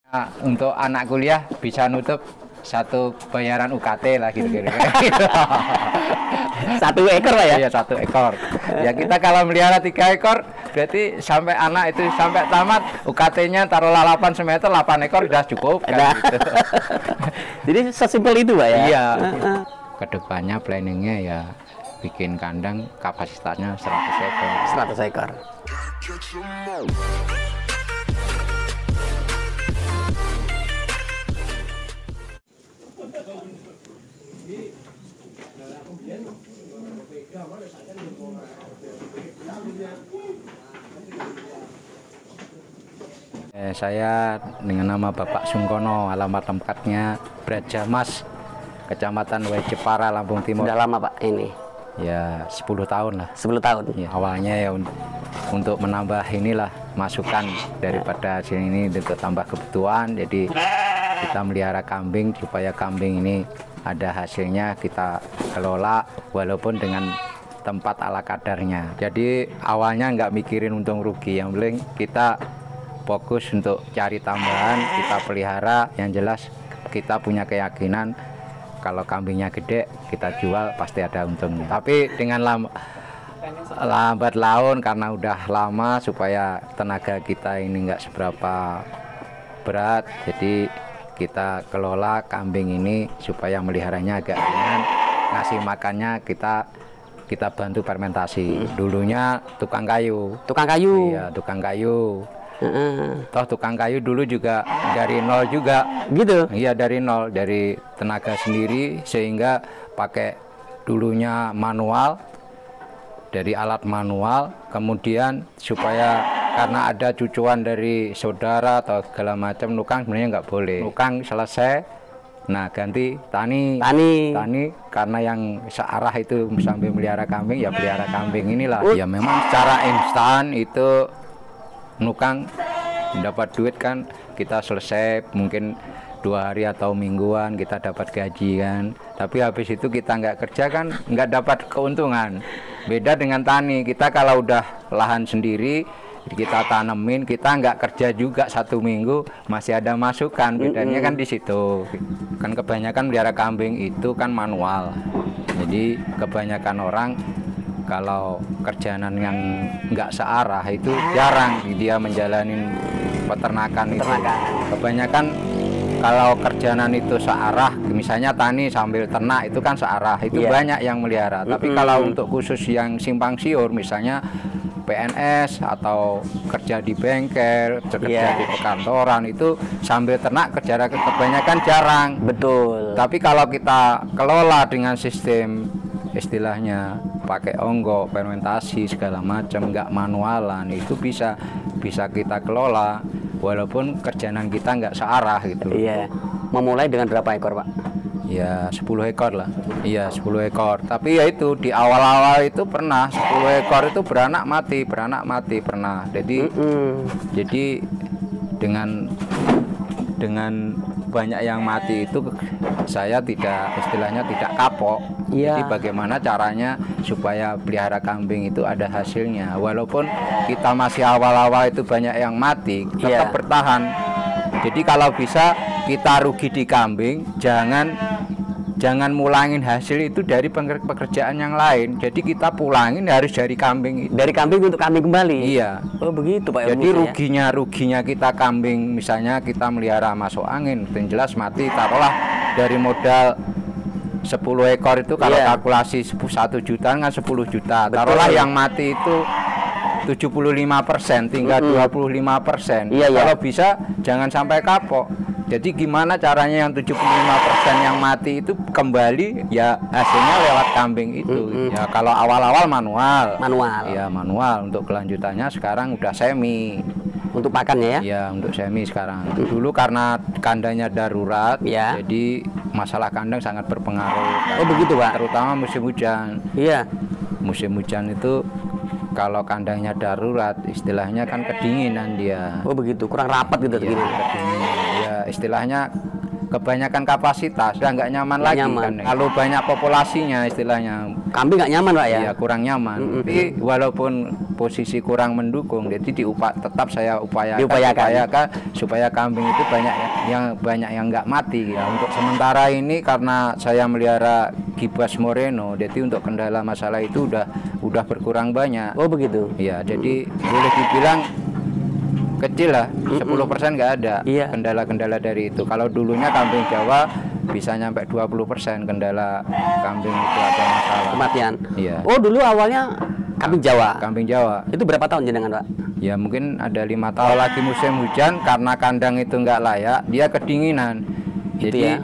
Nah, untuk anak kuliah bisa nutup satu bayaran UKT lah gitu-gitu. 1 ekor Pak ya? Iya 1 ekor. Ya kita kalau melihara 3 ekor berarti sampai anak itu sampai tamat UKT-nya taruhlah 8 semester 8 ekor sudah cukup kan, Nah. gitu. Jadi sesimpel itu Pak ya? Iya. Kedepannya planningnya ya bikin kandang kapasitasnya 100 ekor. 100 ekor. Saya dengan nama Bapak Sungkono, alamat tempatnya Brajamas, Kecamatan Way Jepara, Lampung Timur. Sudah lama Pak ini? Ya 10 tahun lah. 10 tahun? Ya, awalnya ya untuk menambah inilah masukan daripada hasil ini untuk tambah kebutuhan. Jadi kita melihara kambing supaya kambing ini ada hasilnya kita kelola walaupun dengan tempat ala kadarnya. Jadi awalnya nggak mikirin untung rugi, yang penting kita fokus untuk cari tambahan, kita pelihara. Yang jelas kita punya keyakinan kalau kambingnya gede kita jual pasti ada untungnya. Tapi dengan lambat laun karena udah lama supaya tenaga kita ini nggak seberapa berat, jadi kita kelola kambing ini supaya meliharanya agak ringan. Ngasih makannya kita bantu fermentasi. Dulunya tukang kayu. Tukang kayu? Iya, tukang kayu. Toh tukang kayu dulu juga dari nol juga. Gitu? Iya, dari nol, dari tenaga sendiri, sehingga pakai dulunya manual, dari alat manual, kemudian supaya karena ada cucuan dari saudara atau segala macam, nukang sebenarnya nggak boleh. Nukang selesai, nah ganti tani karena yang searah itu sambil melihara kambing, ya pelihara kambing inilah. Ya memang secara instan itu nukang dapat duit kan, kita selesai mungkin 2 hari atau mingguan kita dapat gaji kan, tapi habis itu kita nggak kerja kan nggak dapat keuntungan. Beda dengan tani, kita kalau udah lahan sendiri kita tanemin, kita nggak kerja juga 1 minggu masih ada masukan. Bedanya kan di situ. Kan kebanyakan melihara kambing itu kan manual, jadi kebanyakan orang kalau kerjaan yang nggak searah itu jarang dia menjalani peternakan itu. Kebanyakan kalau kerjaan itu searah, misalnya tani sambil ternak itu kan searah, itu banyak yang melihara. Tapi kalau untuk khusus yang simpang siur, misalnya PNS atau kerja di bengkel, kerja di perkantoran, itu sambil ternak kerja kebanyakan jarang. Betul. Tapi kalau kita kelola dengan sistem istilahnya pakai onggok, fermentasi segala macam, nggak manualan, itu bisa kita kelola walaupun kerjaan kita nggak searah gitu. Iya. Memulai dengan berapa ekor Pak? Ya 10 ekor lah. Iya 10 ekor. Tapi ya itu di awal-awal itu pernah 10 ekor itu beranak mati pernah. Jadi dengan banyak yang mati itu saya istilahnya tidak kapok. Jadi bagaimana caranya supaya pelihara kambing itu ada hasilnya, walaupun kita masih awal-awal itu banyak yang mati, tetap bertahan. Jadi kalau bisa kita rugi di kambing, jangan mulangin hasil itu dari pekerjaan yang lain. Jadi kita pulangin harus dari kambing itu. Dari kambing untuk kambing kembali? Iya. Oh begitu Pak. Jadi ruginya kita kambing, misalnya kita melihara masuk angin, yang jelas mati, taruhlah dari modal 10 ekor itu kalau kalkulasi 1 juta kan 10 juta. Taruhlah yang mati itu 75%, tinggal 25%. Kalau bisa jangan sampai kapok. Jadi gimana caranya yang 75% yang mati itu kembali, ya hasilnya lewat kambing itu. Ya kalau awal-awal manual. Ya manual. Untuk kelanjutannya sekarang udah semi. Untuk pakannya ya? Ya untuk semi sekarang. Dulu karena kandangnya darurat, jadi masalah kandang sangat berpengaruh. Oh begitu Pak? Terutama musim hujan. Iya. Musim hujan itu kalau kandangnya darurat, istilahnya kan kedinginan dia. Oh begitu, kurang rapat gitu. Ya, kedinginan. Ya istilahnya kebanyakan kapasitas, udah nggak nyaman lagi kan. Kalau banyak populasinya istilahnya, kambing nggak nyaman Pak ya? Iya, kurang nyaman. Tapi walaupun posisi kurang mendukung, jadi tetap saya upayakan supaya kambing itu banyak yang nggak mati ya. Untuk sementara ini karena saya melihara Gibas Moreno, jadi untuk kendala masalah itu udah berkurang banyak. Oh begitu. Iya, jadi boleh dibilang kecil lah, 10% nggak ada kendala-kendala dari itu. Kalau dulunya kambing Jawa bisa nyampe 20% kendala kambing itu ada masalah. Kematian. Iya. Oh dulu awalnya kambing Jawa. Kambing Jawa. Itu berapa tahun jenengan Pak? Ya mungkin ada 5 tahun. Lagi musim hujan karena kandang itu nggak layak, dia kedinginan. Jadi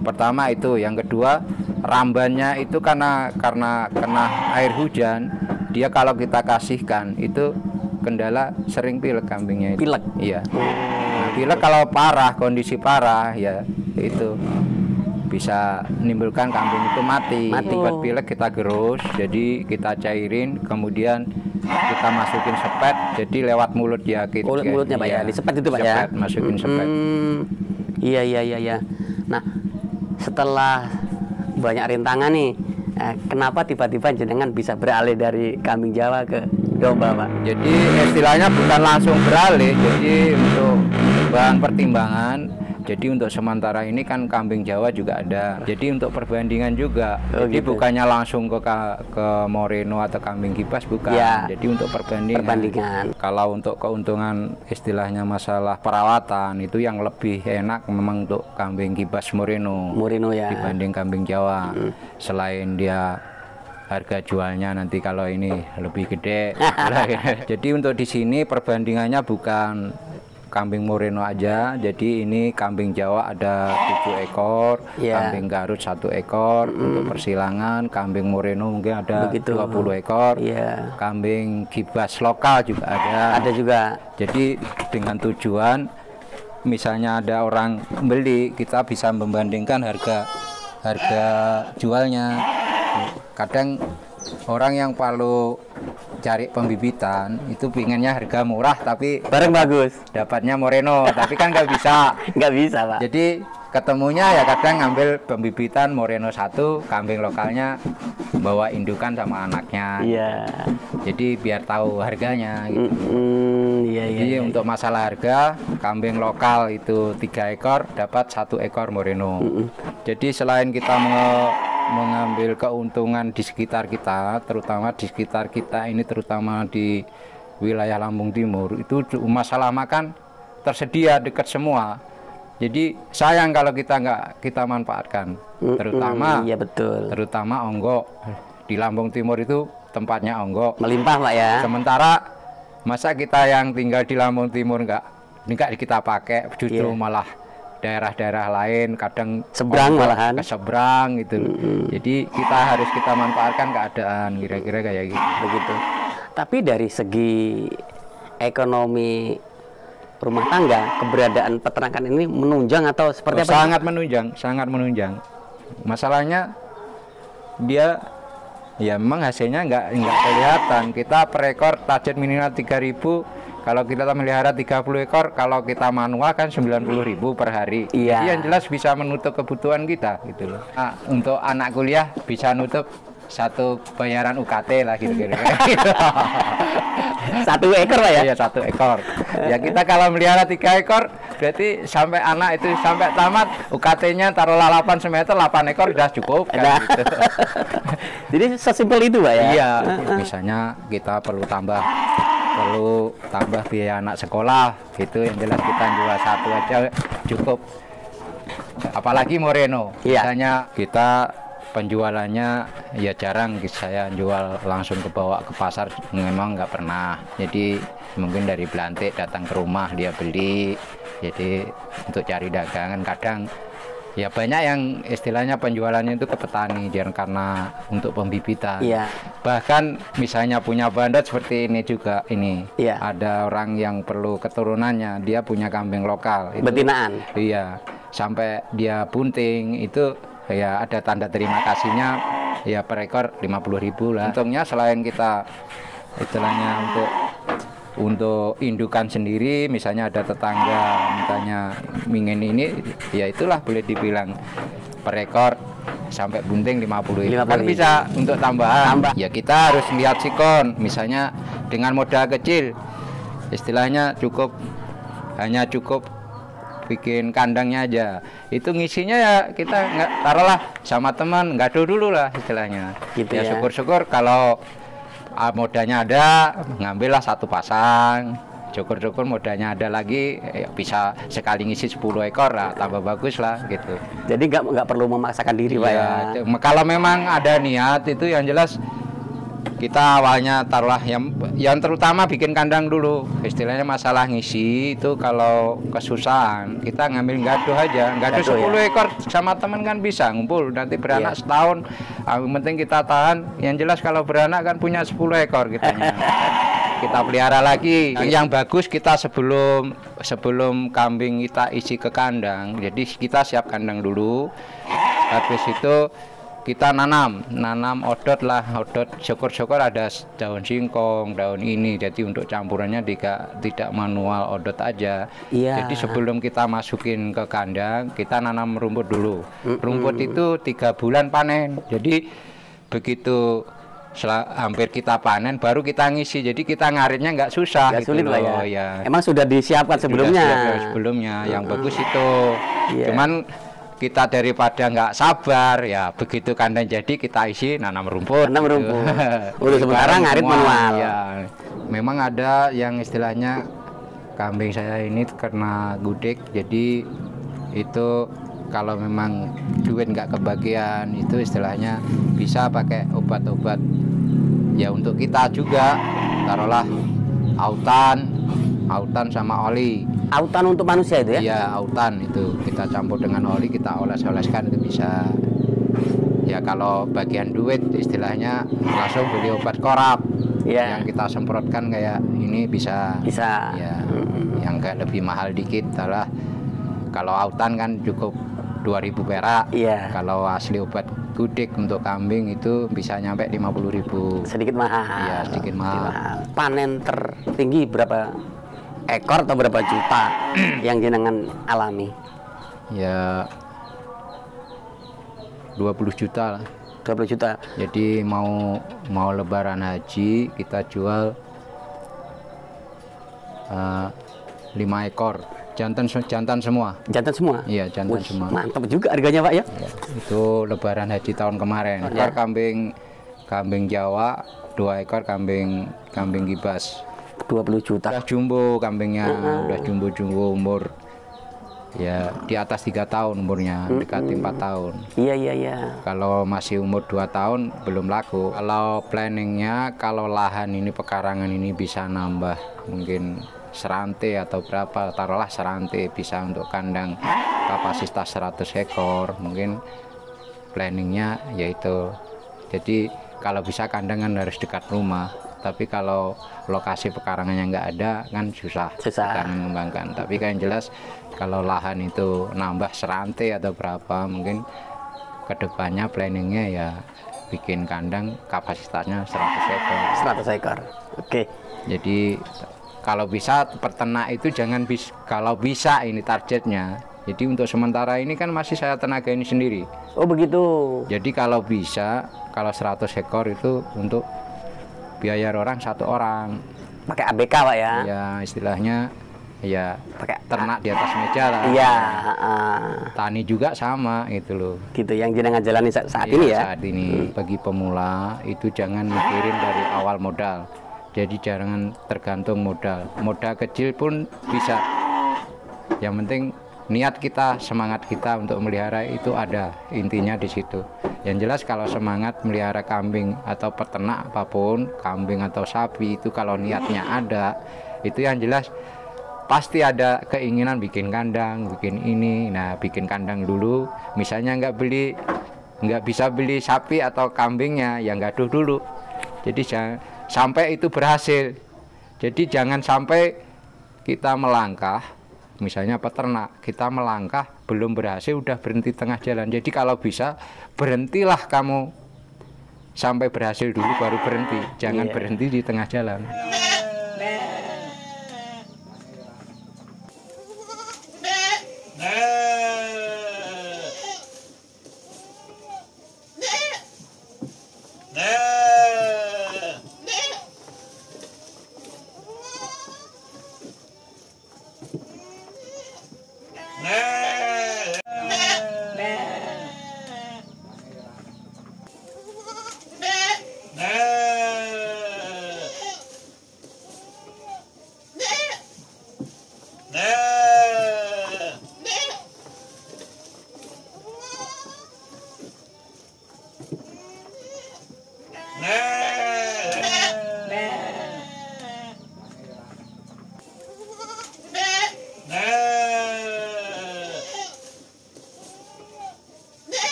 pertama itu, yang kedua rambannya itu karena kena air hujan, dia kalau kita kasihkan itu kendala sering pilek kambingnya itu. Pilek? Iya. Nah, pilek kalau parah, kondisi parah ya itu bisa menimbulkan kambing itu mati. Buat pilek kita gerus, jadi kita cairin, kemudian kita masukin sepet, jadi lewat mulut dia gitu. Mulutnya Pak ya, di sepet itu Pak ya? Masukin sepet. Iya. Nah, setelah banyak rintangan nih, kenapa tiba-tiba jenengan bisa beralih dari kambing Jawa ke domba Pak? Jadi istilahnya bukan langsung beralih, jadi untuk bahan pertimbangan. Jadi untuk sementara ini kan kambing Jawa juga ada. Jadi untuk perbandingan juga. Jadi gitu. Bukannya langsung ke Moreno atau kambing Gibas, bukan. Ya, jadi untuk perbandingan. Kalau untuk keuntungan istilahnya masalah perawatan itu yang lebih enak memang untuk kambing Gibas Moreno ya, dibanding kambing Jawa. Selain dia harga jualnya nanti kalau ini lebih gede. Jadi untuk di sini perbandingannya bukan kambing Moreno aja, jadi ini kambing Jawa ada 7 ekor, kambing Garut 1 ekor untuk persilangan, kambing Moreno mungkin ada 20 ekor, kambing Gibas lokal juga ada juga. Jadi dengan tujuan misalnya ada orang beli, kita bisa membandingkan harga jualnya. Kadang orang yang palu cari pembibitan itu pinginnya harga murah tapi barang bagus, dapatnya Moreno, tapi kan nggak bisa Pak. Jadi ketemunya ya kadang ngambil pembibitan Moreno 1, kambing lokalnya bawa indukan sama anaknya. Jadi biar tahu harganya gitu. Jadi untuk masalah harga, kambing lokal itu 3 ekor dapat 1 ekor Moreno. Jadi selain kita mengambil keuntungan di sekitar kita, terutama di sekitar kita ini, terutama di wilayah Lampung Timur, itu masalah makan tersedia dekat semua. Jadi sayang kalau kita nggak kita manfaatkan, terutama onggo. Di Lampung Timur itu tempatnya onggo melimpah Pak ya. Sementara masa kita yang tinggal di Lampung Timur nggak kita pakai, justru malah daerah-daerah lain kadang malahan ke seberang gitu. Jadi kita manfaatkan keadaan, kira-kira kayak gitu. Begitu. Tapi dari segi ekonomi rumah tangga, keberadaan peternakan ini menunjang atau seperti apa? Sangat menunjang. Masalahnya dia ya memang hasilnya nggak kelihatan. Kita per ekor target minimal 3.000. Kalau kita melihara 30 ekor, kalau kita manual kan 90.000 per hari. Jadi yang jelas bisa menutup kebutuhan kita gitu loh. Nah, untuk anak kuliah bisa nutup 1 bayaran UKT lah gitu. 1 ekor Pak ya? Iya, 1 ekor. Ya kita kalau melihara 3 ekor, berarti sampai anak itu sampai tamat UKT-nya taruhlah 8 semeter, 8 ekor udah cukup kan gitu. Jadi sesimpel itu Pak ya? Iya, misalnya kita perlu tambah biaya anak sekolah gitu, yang jelas kita jual 1 aja cukup. Apalagi Moreno, misalnya kita penjualannya ya jarang, saya jual langsung bawa ke pasar, memang nggak pernah. Jadi mungkin dari Belantik datang ke rumah dia beli, jadi untuk cari dagangan. Kadang ya banyak yang istilahnya penjualannya itu ke petani, dan karena untuk pembibitan. Bahkan misalnya punya bandot seperti ini juga, ada orang yang perlu keturunannya, dia punya kambing lokal itu, betinaan. Iya, sampai dia bunting itu ya ada tanda terima kasihnya, ya per ekor 50.000 lah. Untungnya selain kita istilahnya untuk untuk indukan sendiri, misalnya ada tetangga mintanya ingin ini, ya itulah boleh dibilang per ekor sampai bunting 50.000 kan bisa untuk tambahan. Ya kita harus lihat sikon, misalnya dengan modal kecil, istilahnya hanya cukup bikin kandangnya aja, itu ngisinya ya kita nggak taruhlah sama teman, ngadu dulu lah istilahnya gitu ya. Syukur-syukur kalau modalnya ada, ngambillah 1 pasang. Syukur-syukur modalnya ada lagi, ya bisa sekali ngisi 10 ekor lah, tambah bagus lah gitu. Jadi nggak perlu memaksakan diri Pak ya. Kalau memang ada niat itu yang jelas kita awalnya taruhlah yang terutama bikin kandang dulu. Istilahnya masalah ngisi itu kalau kesusahan kita ngambil gaduh aja, gaduh 10 ekor sama teman kan bisa ngumpul, nanti beranak setahun. Yang penting kita tahan. Yang jelas kalau beranak kan punya 10 ekor kitanya. Kita pelihara lagi yang bagus. Kita sebelum kambing kita isi ke kandang, jadi kita siap kandang dulu. Habis itu kita nanam odot lah, syukur-syukur ada daun singkong, daun ini, jadi untuk campurannya tidak manual odot aja. Jadi sebelum kita masukin ke kandang, kita nanam rumput dulu. Rumput itu 3 bulan panen, jadi begitu hampir kita panen baru kita ngisi, jadi kita ngaritnya nggak susah, sulit lah ya. Emang sudah disiapkan sebelumnya. Yang bagus itu. Cuman kita daripada nggak sabar ya, begitu kandang jadi kita isi nanam rumput. Udah sementara ngarit manual. Ya, memang ada yang istilahnya kambing saya ini karena gudeg, jadi itu kalau memang duit nggak kebagian itu istilahnya bisa pakai obat-obat ya untuk kita juga, taruhlah autan sama oli. Autan untuk manusia itu ya? Iya, autan itu kita campur dengan oli, kita oles-oleskan itu bisa. Ya kalau bagian duit istilahnya langsung beli obat korap yang kita semprotkan kayak ini bisa. Ya, yang kayak lebih mahal dikit lah. Kalau autan kan cukup 2.000 perak. Kalau asli obat gudeg untuk kambing itu bisa nyampe 50.000. Sedikit mahal. Iya, sedikit mahal. Panen tertinggi berapa ekor atau berapa juta yang jenengan alami? Ya 20 juta lah. 20 juta. Jadi mau lebaran haji kita jual 5 ekor. Jantan semua. Jantan semua? Iya, jantan semua. Mantap juga harganya Pak ya? Itu lebaran haji tahun kemarin. Ekor kambing Jawa, 2 ekor kambing gibas. 20 juta. Udah jumbo kambingnya, udah jumbo umur ya di atas 3 tahun umurnya, dekati 4 tahun. Iya. Kalau masih umur 2 tahun belum laku. Kalau planningnya, kalau lahan ini pekarangan ini bisa nambah mungkin serantai atau berapa, taruhlah serantai bisa untuk kandang kapasitas 100 ekor, mungkin planningnya yaitu. Jadi kalau bisa kandangan harus dekat rumah. Tapi kalau lokasi pekarangannya nggak ada kan susah kita mengembangkan. Tapi kan jelas kalau lahan itu nambah serantai atau berapa, mungkin kedepannya planningnya ya bikin kandang kapasitasnya 100 ekor. 100 ekor. Oke. Jadi kalau bisa peternak itu kalau bisa ini targetnya. Jadi untuk sementara ini kan masih saya tenaga ini sendiri. Oh begitu. Jadi kalau bisa, kalau 100 ekor itu untuk biaya orang 1 orang. Pakai ABK Pak ya? Ya istilahnya ya pakai ternak di atas meja lah. Iya. Tani juga sama gitu loh. Gitu yang jenengan jalani saat ini ya? Saat ini bagi pemula itu jangan mikirin dari awal modal. Jadi jangan tergantung modal. Modal kecil pun bisa. Yang penting niat kita, semangat kita untuk melihara itu ada, intinya di situ. Yang jelas kalau semangat melihara kambing atau peternak apapun, kambing atau sapi itu kalau niatnya ada, itu yang jelas pasti ada keinginan bikin kandang, bikin ini. Nah, bikin kandang dulu, misalnya nggak bisa beli sapi atau kambingnya, yang gaduh dulu. Jadi sampai itu berhasil. Jadi jangan sampai kita melangkah. Misalnya peternak, kita melangkah belum berhasil udah berhenti tengah jalan. Jadi kalau bisa berhentilah kamu sampai berhasil dulu baru berhenti. Jangan berhenti di tengah jalan.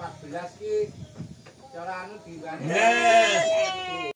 14 ki cara anu diwane.